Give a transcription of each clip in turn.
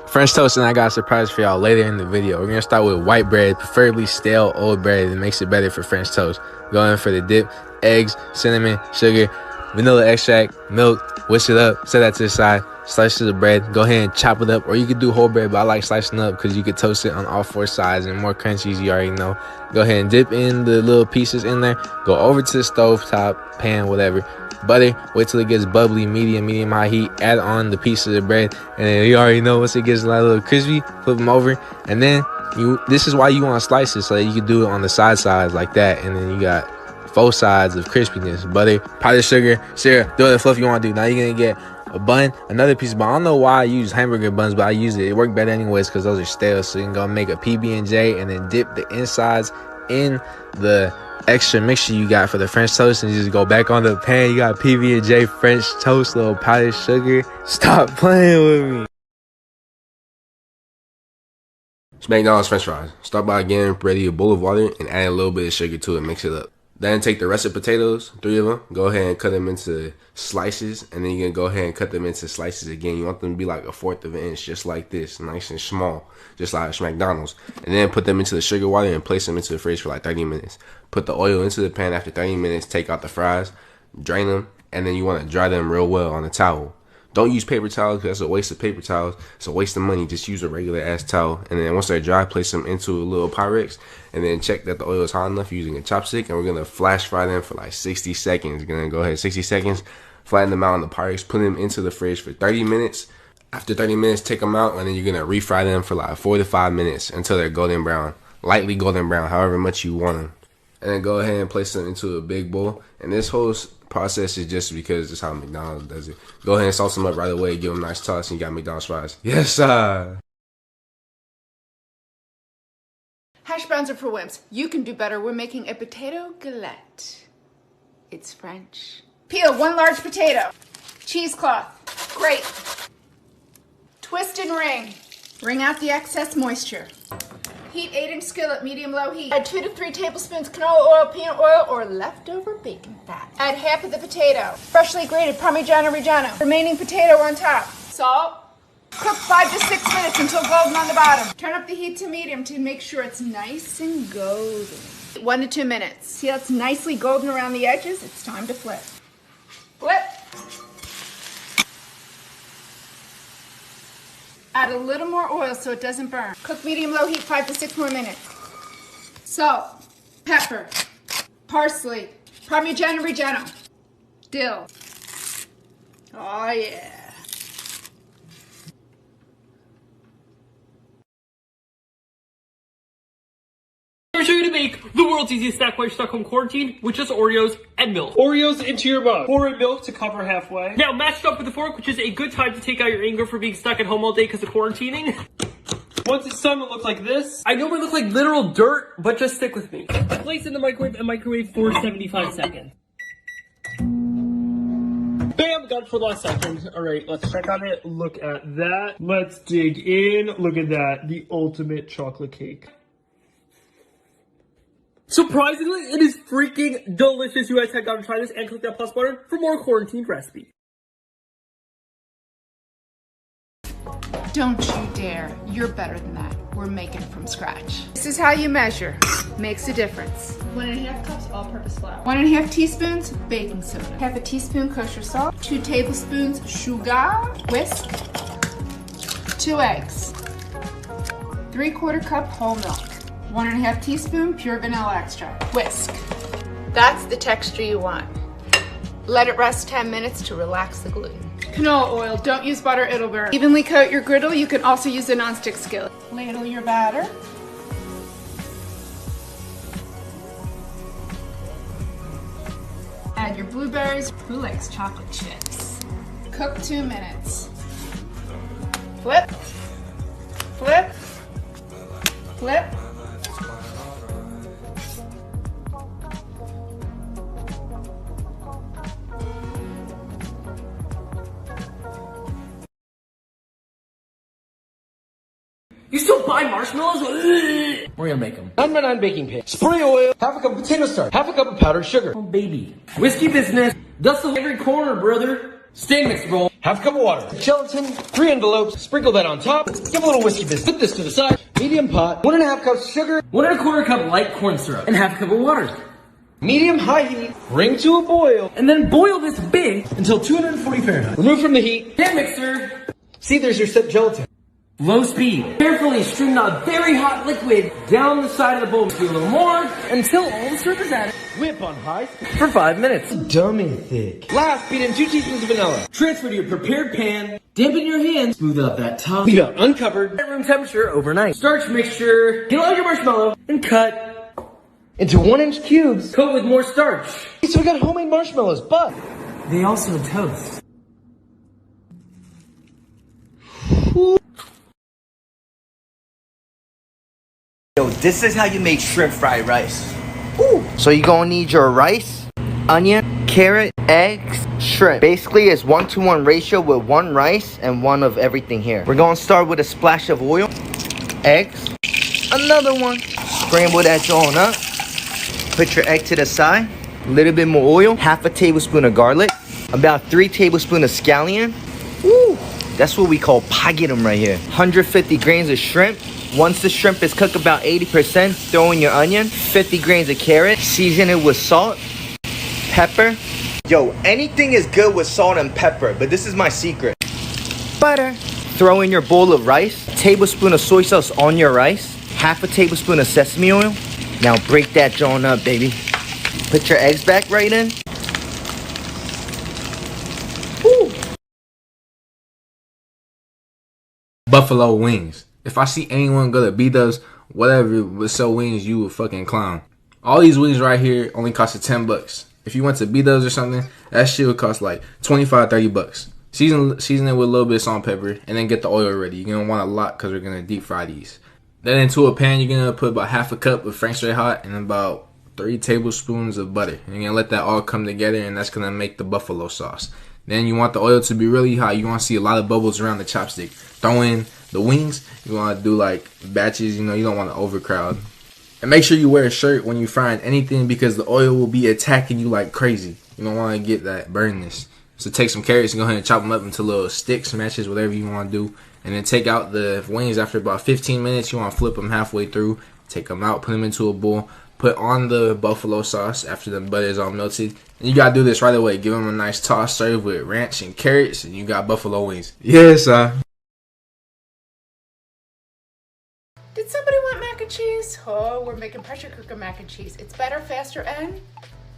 French toast, and I got a surprise for y'all later in the video. We're gonna start with white bread, preferably stale old bread. It makes it better for French toast. Go in for the dip, eggs, cinnamon, sugar, vanilla extract, milk, whisk it up, set that to the side, slices of bread, go ahead and chop it up, or you could do whole bread, but I like slicing up because you could toast it on all four sides and more crunchies, you already know. Go ahead and dip in the little pieces in there, go over to the stove top, pan, whatever, butter, wait till it gets bubbly, medium high heat, add on the pieces of bread, and then you already know once it gets a little crispy, flip them over, and then this is why you want to slice it, so that you can do it on the sides like that, and then you got both sides of crispiness. Butter, powdered sugar, syrup, do the fluff you want to do. Now you're gonna get a bun, another piece of bun. I don't know why I use hamburger buns, but I use it. It worked better anyways because those are stale. So you can go make a PB&J and then dip the insides in the extra mixture you got for the French toast, and you just go back on the pan. You got PB&J French toast, little powdered sugar. Stop playing with me. It's McDonald's French fries. Start by getting ready a bowl of water and add a little bit of sugar to it. Mix it up. Then take the rest of the potatoes, 3 of them, go ahead and cut them into slices, and then you're going to go ahead and cut them into slices again. You want them to be like 1/4 of an inch, just like this, nice and small, just like McDonald's. And then put them into the sugar water and place them into the fridge for like 30 minutes. Put the oil into the pan after 30 minutes, take out the fries, drain them, and then you want to dry them real well on a towel. Don't use paper towels because that's a waste of paper towels. It's a waste of money. Just use a regular ass towel. And then once they're dry, place them into a little Pyrex. And then check that the oil is hot enough using a chopstick. And we're going to flash fry them for like 60 seconds. We're going to go ahead 60 seconds. Flatten them out on the Pyrex. Put them into the fridge for 30 minutes. After 30 minutes, take them out. And then you're going to refry them for like 4 to 5 minutes until they're golden brown. Lightly golden brown, however much you want them. And then go ahead and place them into a big bowl. And this whole process is just because it's how McDonald's does it. Go ahead and sauce them up right away, give them a nice toss, and you got McDonald's fries. Yes, sir. Hash browns are for wimps. You can do better. We're making a potato galette. It's French. Peel 1 large potato. Cheesecloth. Grate. Twist and wring. Wring out the excess moisture. Heat 8-inch skillet, medium-low heat. Add 2 to 3 tablespoons canola oil, peanut oil, or leftover bacon fat. Add half of the potato. Freshly grated Parmigiano Reggiano. Remaining potato on top. Salt. Cook 5 to 6 minutes until golden on the bottom. Turn up the heat to medium to make sure it's nice and golden. 1 to 2 minutes. See how it's nicely golden around the edges? It's time to flip. Flip. Add a little more oil so it doesn't burn. Cook medium-low heat 5 to 6 more minutes. Salt, pepper, parsley, Parmigiano Reggiano, dill. Oh yeah. I'm going to show you to make the world's easiest snack while you're stuck home quarantine with just Oreos and milk. Oreos into your mug. Pour in milk to cover halfway. Now mash it up with a fork, which is a good time to take out your anger for being stuck at home all day because of quarantining. Once it's done, it'll look like this. I know it looks like literal dirt, but just stick with me. Place in the microwave and microwave for 75 seconds. Bam, got it for the last second. All right, let's check on it. Look at that. Let's dig in. Look at that. The ultimate chocolate cake. Surprisingly, it is freaking delicious. You guys head down and try this and click that plus button for more quarantined recipes. Don't you dare. You're better than that. We're making from scratch. This is how you measure. Makes a difference. 1½ cups all-purpose flour. 1½ teaspoons baking soda. Half a teaspoon kosher salt. 2 tablespoons sugar. Whisk. 2 eggs. 3/4 cup whole milk. 1½ teaspoon pure vanilla extract. Whisk. That's the texture you want. Let it rest 10 minutes to relax the gluten. Canola oil, don't use butter, it'll burn. Evenly coat your griddle, you can also use a nonstick skillet. Ladle your batter. Add your blueberries. Who likes chocolate chips? Cook 2 minutes. Flip. Flip. Flip. You still buy marshmallows? We're gonna make them. 9x9 baking pan. Spray oil. Half a cup of potato starch. Half a cup of powdered sugar. Oh, baby. Whiskey business. Dust the every corner, brother. Stand mixer bowl. Half cup of water. Gelatin. 3 envelopes. Sprinkle that on top. Give a little whiskey business. Put this to the side. Medium pot. 1.5 cups sugar. 1 1/4 cup light corn syrup. And half cup of water. Medium high heat. Bring to a boil. And then boil this big until 240 Fahrenheit. Remove from the heat. Hand mixer. See, there's your set gelatin. Low speed. Carefully stream the very hot liquid down the side of the bowl. Do a little more until all the syrup is added. Whip on high for 5 minutes. Dumb and thick. Last, beat in 2 teaspoons of vanilla. Transfer to your prepared pan. Dampen your hands. Smooth out that top. Leave it uncovered at room temperature overnight. Starch mixture. Peel out your marshmallow and cut into 1-inch cubes. Coat with more starch. So we got homemade marshmallows, but they also toast. Yo, this is how you make shrimp fried rice. Ooh. So you're gonna need your rice, onion, carrot, eggs, shrimp. Basically, it's 1-to-1 ratio with 1 rice and 1 of everything here. We're gonna start with a splash of oil, eggs, another one. Scramble that joint up. Put your egg to the side. A little bit more oil, half a tablespoon of garlic, about 3 tablespoons of scallion. Ooh. That's what we call pagitum right here. 150 grains of shrimp. Once the shrimp is cooked about 80%, throw in your onion, 50 grains of carrot, season it with salt, pepper. Yo, anything is good with salt and pepper, but this is my secret. Butter. Throw in your bowl of rice, tablespoon of soy sauce on your rice, half a tablespoon of sesame oil. Now break that joint up, baby. Put your eggs back right in. Woo. Buffalo wings. If I see anyone go to B-Dubs, whatever, with sell wings, you a fucking clown. All these wings right here only cost $10. If you went to B-Dubs or something, that shit would cost like $25-$30. Season it with a little bit of salt and pepper, and then get the oil ready. You're gonna want a lot because we're gonna deep fry these. Then into a pan, you're gonna put about half a cup of Frank's Red Hot and about 3 tablespoons of butter. You're gonna let that all come together, and that's gonna make the buffalo sauce. Then you want the oil to be really hot. You want to see a lot of bubbles around the chopstick. Throw in the wings. You want to do like batches. You know, you don't want to overcrowd. And make sure you wear a shirt when you're frying anything because the oil will be attacking you like crazy. You don't want to get that burnness. So take some carrots and go ahead and chop them up into little sticks, smashes, whatever you want to do. And then take out the wings after about 15 minutes. You want to flip them halfway through. Take them out, put them into a bowl. Put on the buffalo sauce after the butter is all melted. And you gotta do this right away. Give them a nice toss, serve with ranch and carrots, and you got buffalo wings. Yes, Did somebody want mac and cheese? Oh, we're making pressure cooker mac and cheese. It's better, faster, and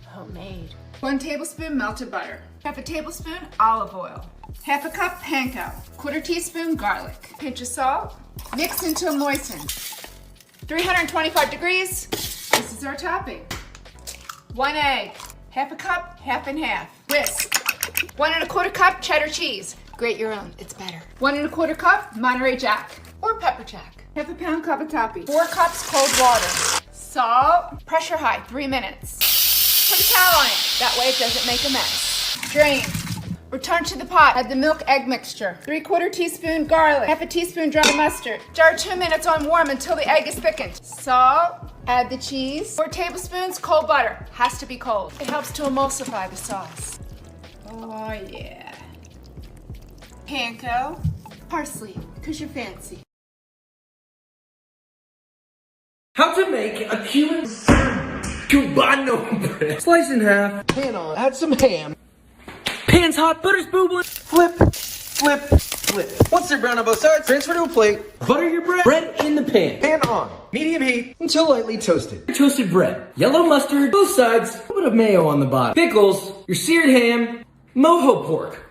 homemade. 1 tablespoon melted butter. Half a tablespoon olive oil. Half a cup panko. 1/4 teaspoon garlic. Pinch of salt. Mix until moistened. 325 degrees. This is our topping. 1 egg. Half a cup, half and half. Whisk. 1 1/4 cup cheddar cheese. Grate your own, it's better. 1 1/4 cup Monterey Jack or pepper jack. Half a pound cavatappi. 4 cups cold water. Salt. Pressure high, 3 minutes. Put a towel on it. That way it doesn't make a mess. Drain. Return to the pot. Add the milk egg mixture. 3/4 teaspoon garlic. Half a teaspoon dry mustard. Jar 2 minutes on warm until the egg is thickened. Salt. Add the cheese. 4 tablespoons cold butter. Has to be cold. It helps to emulsify the sauce. Oh yeah. Panko. Parsley, because you're fancy. How to make a Cuban cubano bread. Slice in half. Pan on. Add some ham. Pan's hot, butter's boobling. Flip, flip, flip. Once they're brown on both sides, transfer to a plate. Butter your bread. Bread in the pan. Pan on. Medium heat until lightly toasted. Toasted bread. Yellow mustard, both sides. A little bit of mayo on the bottom. Pickles. Your seared ham. Mojo pork.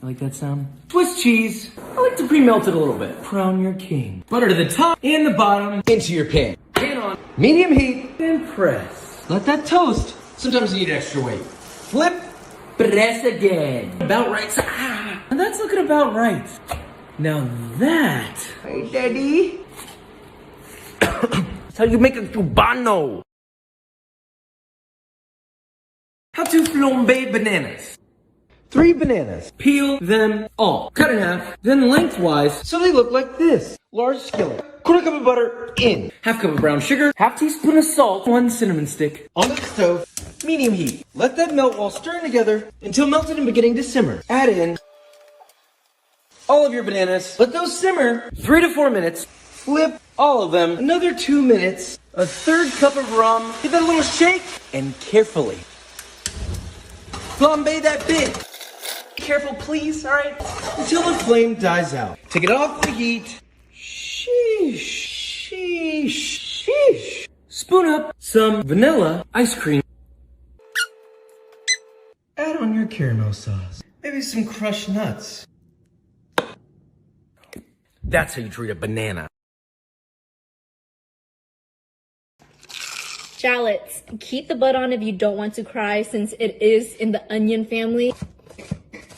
I like that sound. Swiss cheese. I like to pre-melt it a little bit. Crown your king. Butter to the top and the bottom. Into your pan. Pan on. Medium heat. And press. Let that toast. Sometimes you need extra weight. Flip. Press again. About right. And that's looking about right. Now that. Hey, Daddy. That's how you make a cubano. How to flambe bananas. 3 bananas. Peel them all. Cut in half. Then lengthwise so they look like this. Large skillet. 1/4 cup of butter in. Half cup of brown sugar. Half teaspoon of salt. 1 cinnamon stick. On the stove. Medium heat. Let that melt while stirring together until melted and beginning to simmer. Add in all of your bananas. Let those simmer 3 to 4 minutes. Flip all of them. Another 2 minutes. A third cup of rum. Give that a little shake and carefully flambe that bit. Careful, please, alright? Until the flame dies out. Take it off the heat. Sheesh. Sheesh. Sheesh. Spoon up some vanilla ice cream. Add on your caramel sauce. Maybe some crushed nuts. That's how you treat a banana. Shallots. Keep the bud on if you don't want to cry since it is in the onion family.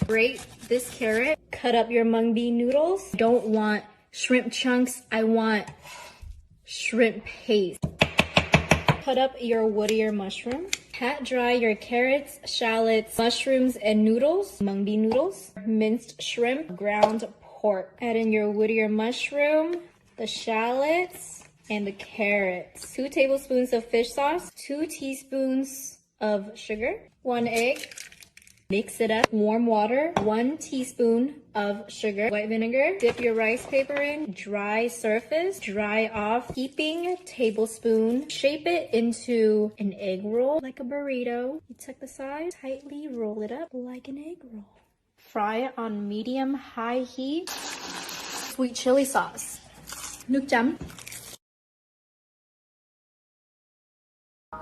Grate this carrot. Cut up your mung bean noodles. Don't want shrimp chunks. I want shrimp paste. Cut up your woodier mushroom. Pat dry your carrots, shallots, mushrooms, and noodles. Mung bean noodles. Minced shrimp. Ground pork. Add in your woodier mushroom, the shallots, and the carrots. 2 tablespoons of fish sauce, 2 teaspoons of sugar, 1 egg. Mix it up. Warm water, 1 teaspoon of sugar, white vinegar. Dip your rice paper in. Dry surface, dry off. Heaping tablespoon. Shape it into an egg roll like a burrito. You tuck the sides, tightly roll it up like an egg roll. Fry it on medium-high heat. Sweet chili sauce. Nước chấm.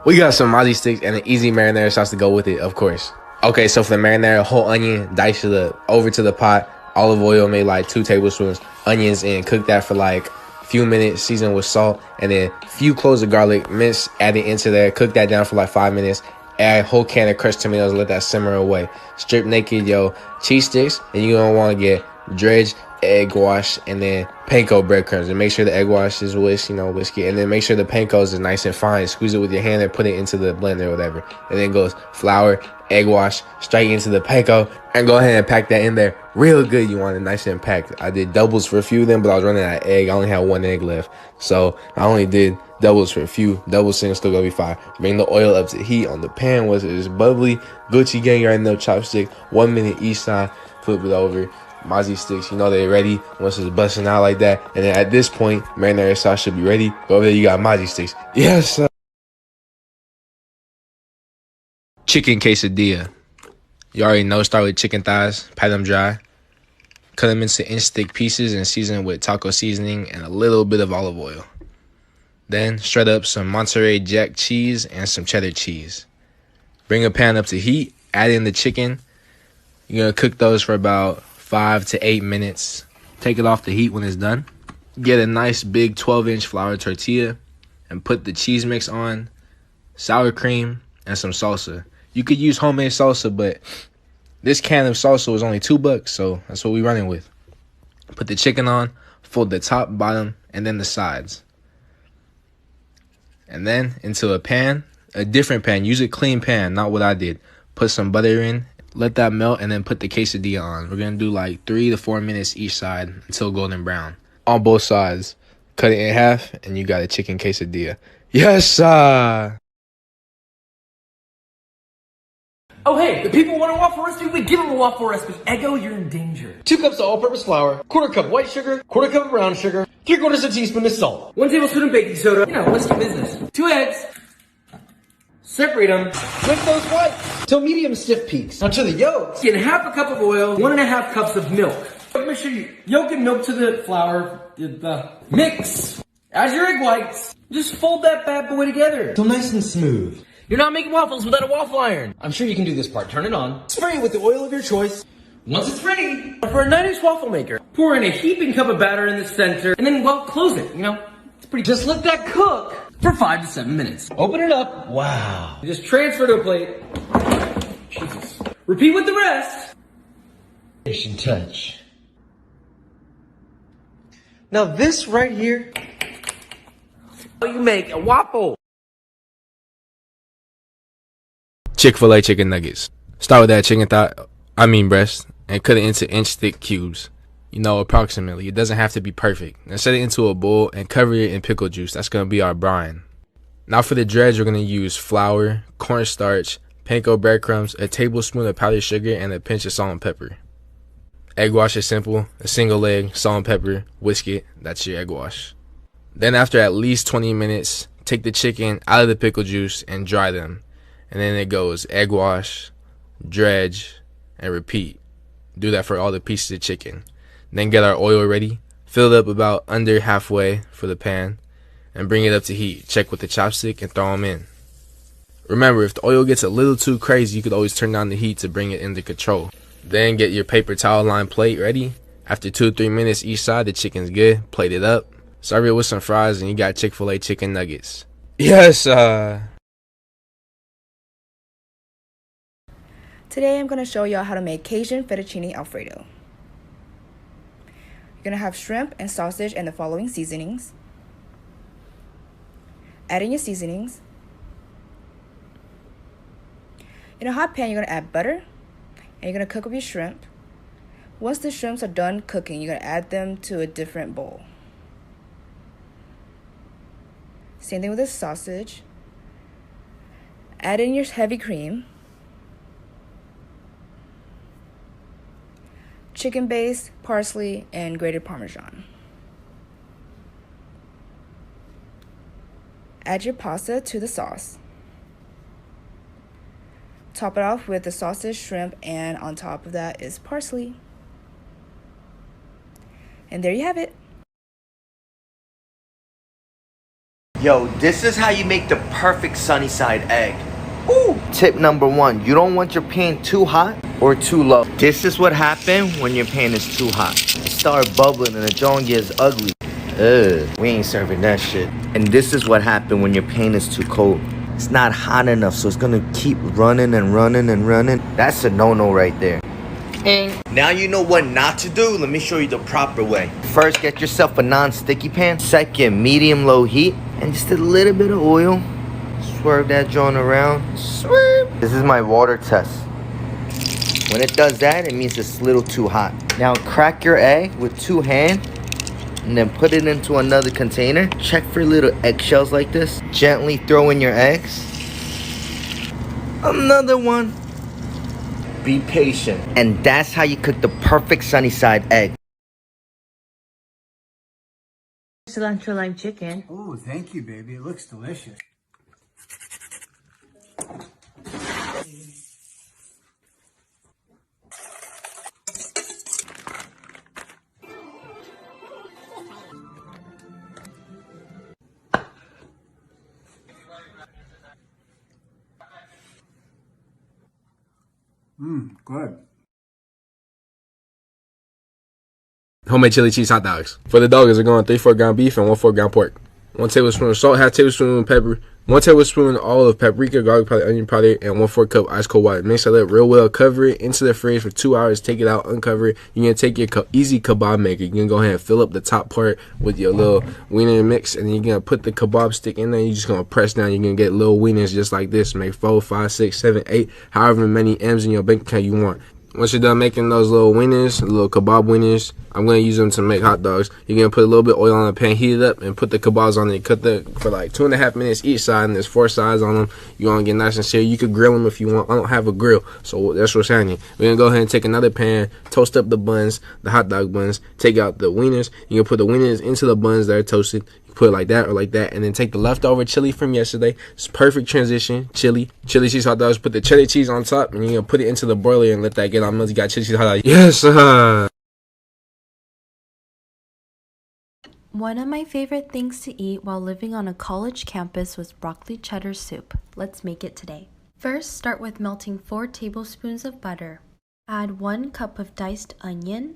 We got some Mozzie sticks and an easy marinara sauce to go with it, of course. Okay, so for the marinara, whole onion, dice it up, over to the pot, olive oil, made like 2 tablespoons, onions in, cook that for like a few minutes, season with salt, and then few cloves of garlic, mince, add it into there, cook that down for like 5 minutes, add a whole can of crushed tomatoes, let that simmer away. Strip naked your cheese sticks, and you're gonna want to get dredged egg wash and then panko breadcrumbs, and make sure the egg wash is whiskey, and then make sure the pankos is nice and fine. Squeeze it with your hand and put it into the blender or whatever, and then goes flour, egg wash, straight into the panko, and go ahead and pack that in there real good. You want it nice and packed. I did doubles for a few of them, but I was running out of egg. I only had 1 egg left, so I only did doubles for a few. Double single still gonna be fine. Bring the oil up to heat on the pan once it is bubbly. Gucci gang, right in the chopstick, 1 minute each side. Flip it over. Mozzie sticks, you know they're ready once it's busting out like that. And then at this point, marinara sauce should be ready. Go over there, you got Mozzie sticks. Yes, sir. Chicken quesadilla. You already know, start with chicken thighs, pat them dry. Cut them into inch-thick pieces and season with taco seasoning and a little bit of olive oil. Then shred up some Monterey Jack cheese and some cheddar cheese. Bring a pan up to heat, add in the chicken. You're going to cook those for about 5 to 8 minutes. Take it off the heat when it's done. Get a nice big 12-inch flour tortilla and put the cheese mix on, sour cream, and some salsa. You could use homemade salsa, but this can of salsa was only $2, so that's what we're running with. Put the chicken on, fold the top, bottom, and then the sides. And then into a pan, a different pan. Use a clean pan, not what I did. Put some butter in. Let that melt and then put the quesadilla on. We're going to do like 3 to 4 minutes each side until golden brown. On both sides. Cut it in half and you got a chicken quesadilla. Yes, sir. Oh, hey, the people want a waffle recipe, we give them a waffle recipe. Eggo, you're in danger. 2 cups of all-purpose flour, 1/4 cup white sugar, 1/4 cup of brown sugar, 3/4 teaspoon of salt, 1 tablespoon of baking soda, whiskey business, 2 eggs. Separate them. Whip those whites till medium stiff peaks. Now to the yolks, get 1/2 cup of oil, 1.5 cups of milk. Make sure you yolk and milk to the flour. Mix. Add your egg whites. Just fold that bad boy together till nice and smooth. You're not making waffles without a waffle iron. I'm sure you can do this part. Turn it on. Spray it with the oil of your choice. Once it's ready, for a 9-inch waffle maker, pour in a heaping cup of batter in the center, and then, close it. It's pretty. Just let that cook for 5 to 7 minutes. Open it up. Wow. Just transfer to a plate. Jesus. Repeat with the rest. Finishing touch. Now this right here, how you make a waffle. Chick-fil-A chicken nuggets. Start with that chicken breast, and cut it into inch-thick cubes. Approximately. It doesn't have to be perfect. Then set it into a bowl and cover it in pickle juice. That's going to be our brine. Now for the dredge, we're going to use flour, cornstarch, panko breadcrumbs, a tablespoon of powdered sugar, and a pinch of salt and pepper. Egg wash is simple. A single egg, salt and pepper, whisk it. That's your egg wash. Then after at least 20 minutes, take the chicken out of the pickle juice and dry them. And then it goes egg wash, dredge, and repeat. Do that for all the pieces of chicken. Then get our oil ready. Fill it up about under halfway for the pan. And bring it up to heat. Check with the chopstick and throw them in. Remember, if the oil gets a little too crazy, you could always turn down the heat to bring it under control. Then get your paper towel lined plate ready. After 2 to 3 minutes each side, the chicken's good. Plate it up. Serve it with some fries and you got Chick-fil-A chicken nuggets. Yes, Today I'm going to show y'all how to make Cajun fettuccine alfredo. You're going to have shrimp and sausage and the following seasonings. Add in your seasonings. In a hot pan, you're going to add butter and you're going to cook up your shrimp. Once the shrimps are done cooking, you're going to add them to a different bowl. Same thing with the sausage. Add in your heavy cream. Chicken base, parsley, and grated Parmesan. Add your pasta to the sauce. Top it off with the sausage, shrimp, and on top of that is parsley. And there you have it. Yo, this is how you make the perfect sunny side egg. Ooh. Tip number 1, you don't want your pan too hot or too low. This is what happens when your pan is too hot. It starts bubbling and the joint gets ugly. We ain't serving that shit. And this is what happens when your pan is too cold. It's not hot enough, so it's gonna keep running and running and running. That's a no-no right there. And now you know what not to do. Let me show you the proper way. First, get yourself a non-sticky pan. Second, medium-low heat. And just a little bit of oil. Swerve that joint around. Swerve. This is my water test. When it does that, it means it's a little too hot. Now crack your egg with 2 hands. And then put it into another container. Check for little eggshells like this. Gently throw in your eggs. Another one. Be patient. And that's how you cook the perfect sunny side egg. Cilantro lime chicken. Oh, thank you, baby. It looks delicious. Good. Homemade chili cheese hot dogs. For the doggers, we're going 3 4-pound beef and 1 4-pound pork. 1 tablespoon of salt, 1/2 tablespoon of pepper, 1 tablespoon all of paprika, garlic powder, onion powder, and 1/4 cup ice cold water. Mix that up real well. Cover it into the fridge for 2 hours. Take it out, uncover it. You're gonna take your easy kebab maker. You're gonna go ahead and fill up the top part with your little wiener mix, and then you're gonna put the kebab stick in there. You're just gonna press down. You're gonna get little wieners just like this. Make 4, 5, 6, 7, 8, however many M's in your bank account you want. Once you're done making those little wieners, little kebab wieners, I'm going to use them to make hot dogs. You're going to put a little bit of oil on the pan, heat it up, and put the kebabs on it. Cut them for like 2.5 minutes each side, and there's 4 sides on them. You want to get nice and seared. You could grill them if you want. I don't have a grill, so that's what's happening. We're going to go ahead and take another pan, toast up the buns, the hot dog buns, take out the wieners. You're going to put the wieners into the buns that are toasted. Put it like that or like that, and then take the leftover chili from yesterday. It's perfect transition. Chili cheese hot dogs. Put the cheddar cheese on top, and you're gonna put it into the broiler and let that get on. You got chili cheese hot dogs. Yes. One of my favorite things to eat while living on a college campus was broccoli cheddar soup. Let's make it today. First, start with melting 4 tablespoons of butter. Add 1 cup of diced onion,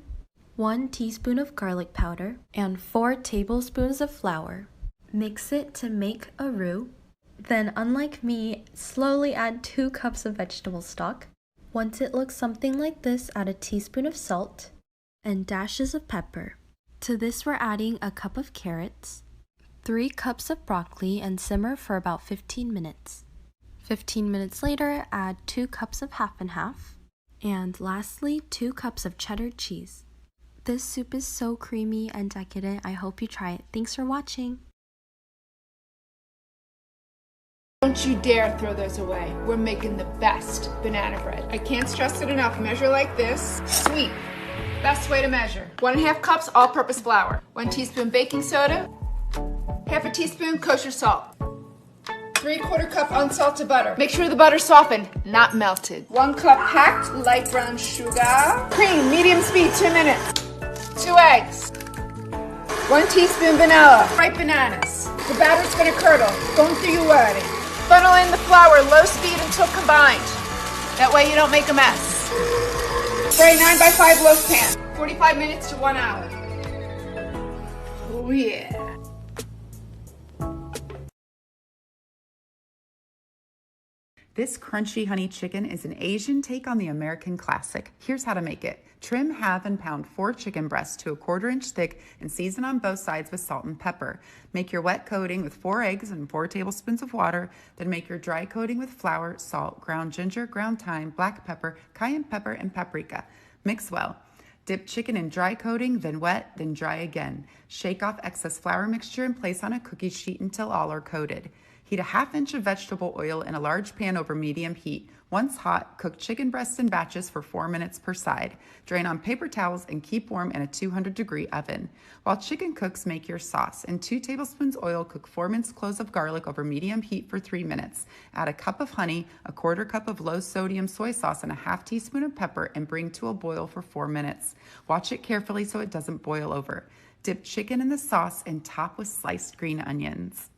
1 teaspoon of garlic powder, and 4 tablespoons of flour. Mix it to make a roux. Then, unlike me, slowly add 2 cups of vegetable stock. Once it looks something like this, add a teaspoon of salt and dashes of pepper. To this, we're adding a cup of carrots, 3 cups of broccoli, and simmer for about 15 minutes. 15 minutes later, add 2 cups of half and half. And lastly, 2 cups of cheddar cheese. This soup is so creamy and decadent. I hope you try it. Thanks for watching. Don't you dare throw those away. We're making the best banana bread. I can't stress it enough. Measure like this. Sweet. Best way to measure. 1.5 cups all-purpose flour. 1 teaspoon baking soda. 1/2 teaspoon kosher salt. 3/4 cup unsalted butter. Make sure the butter's softened, not melted. 1 cup packed light brown sugar. Cream, medium speed, 2 minutes. 2 eggs. 1 teaspoon vanilla. Ripe bananas. The batter's gonna curdle. Don't you worry. Funnel in the flour, low speed until combined. That way you don't make a mess. Spray 9x5 loaf pan. 45 minutes to 1 hour. Oh yeah. This crunchy honey chicken is an Asian take on the American classic. Here's how to make it. Trim, halve, and pound 4 chicken breasts to a 1/4 inch thick and season on both sides with salt and pepper. Make your wet coating with 4 eggs and 4 tablespoons of water. Then make your dry coating with flour, salt, ground ginger, ground thyme, black pepper, cayenne pepper, and paprika. Mix well. Dip chicken in dry coating, then wet, then dry again. Shake off excess flour mixture and place on a cookie sheet until all are coated. Heat a 1/2 inch of vegetable oil in a large pan over medium heat. Once hot, cook chicken breasts in batches for 4 minutes per side. Drain on paper towels and keep warm in a 200-degree oven. While chicken cooks, make your sauce. In 2 tablespoons oil, cook 4 minced cloves of garlic over medium heat for 3 minutes. Add a cup of honey, a 1/4 cup of low-sodium soy sauce, and a 1/2 teaspoon of pepper, and bring to a boil for 4 minutes. Watch it carefully so it doesn't boil over. Dip chicken in the sauce and top with sliced green onions.